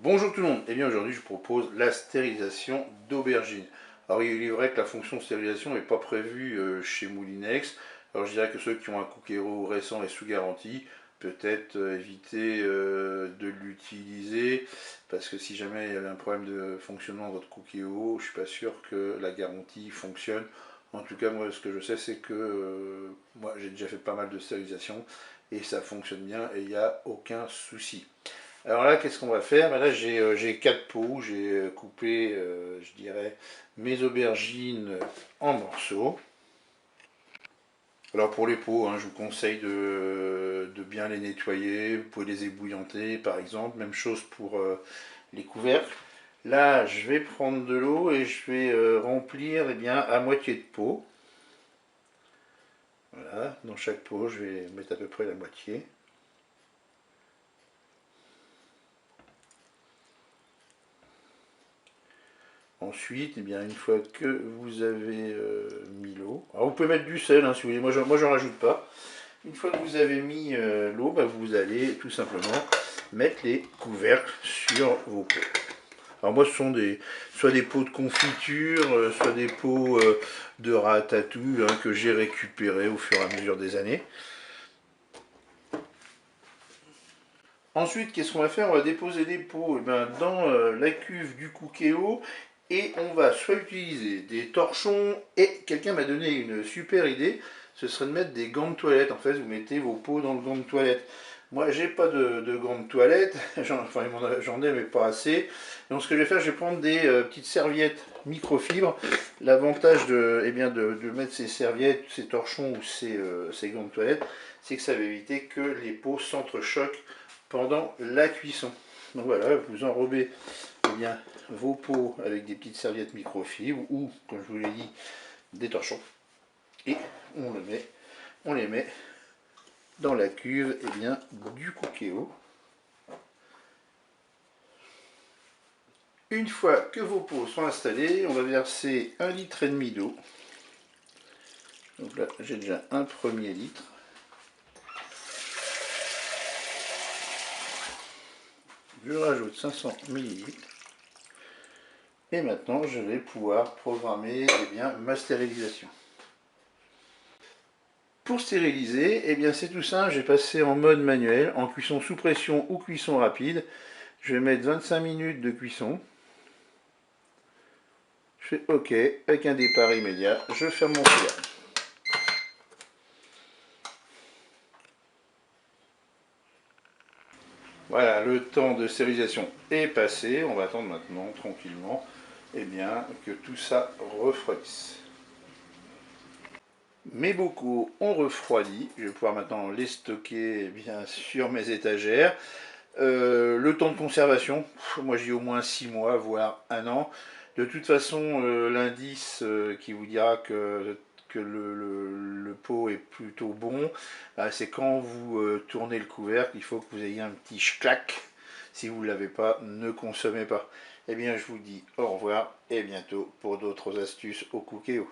Bonjour tout le monde, et bien aujourd'hui je propose la stérilisation d'aubergines. Alors il est vrai que la fonction stérilisation n'est pas prévue chez Moulinex. Alors je dirais que ceux qui ont un Cookero récent et sous garantie, peut-être éviter de l'utiliser, parce que si jamais il y avait un problème de fonctionnement de votre Cookero, je ne suis pas sûr que la garantie fonctionne. En tout cas moi ce que je sais c'est que moi j'ai déjà fait pas mal de stérilisation et ça fonctionne bien et il n'y a aucun souci. Alors là, qu'est-ce qu'on va faire? Ben là, j'ai 4 pots, j'ai coupé, je dirais, mes aubergines en morceaux. Alors pour les pots, hein, je vous conseille de bien les nettoyer, vous pouvez les ébouillanter par exemple, même chose pour les couvercles. Là, je vais prendre de l'eau et je vais remplir bien, à moitié de pot. Voilà, dans chaque pot, je vais mettre à peu près la moitié. Ensuite, eh bien, une fois que vous avez mis l'eau, alors vous pouvez mettre du sel hein, si vous voulez, moi j'en rajoute pas. Une fois que vous avez mis l'eau, bah, vous allez tout simplement mettre les couvercles sur vos pots. Alors moi ce sont soit des pots de confiture, soit des pots de ratatouille hein, que j'ai récupérés au fur et à mesure des années. Ensuite, qu'est-ce qu'on va faire? On va déposer les pots dans la cuve du Cookeo et on va soit utiliser des torchons et quelqu'un m'a donné une super idée, ce serait de mettre des gants de toilette. En fait, vous mettez vos pots dans le gant de toilette. Moi, j'ai pas de gants de toilette, j'en ai mais pas assez. Donc, ce que je vais faire, je vais prendre des petites serviettes microfibres. L'avantage de mettre ces serviettes, ces torchons ou ces gants de toilette, c'est que ça va éviter que les pots s'entrechoquent pendant la cuisson. Donc voilà, vous enrobez vos pots avec des petites serviettes microfibres ou, comme je vous l'ai dit, des torchons. Et on les met dans la cuve du Cookeo. Une fois que vos pots sont installés, on va verser 1,5 litre d'eau. Donc là, j'ai déjà un premier litre. Je rajoute 500 ml. Et maintenant, je vais pouvoir programmer ma stérilisation. Pour stériliser, c'est tout simple, j'ai passé en mode manuel, en cuisson sous pression ou cuisson rapide. Je vais mettre 25 minutes de cuisson. Je fais OK, avec un départ immédiat, je ferme mon four. Voilà, le temps de stérilisation est passé. On va attendre maintenant, tranquillement, que tout ça refroidisse. Mes bocaux ont refroidi. Je vais pouvoir maintenant les stocker sur mes étagères. Le temps de conservation, moi j'ai au moins 6 mois, voire 1 an. De toute façon, l'indice qui vous dira que le pot est plutôt bon, c'est quand vous tournez le couvercle, il faut que vous ayez un petit clac. Si vous ne l'avez pas, ne consommez pas. Eh bien, je vous dis au revoir et bientôt pour d'autres astuces au Cookeo.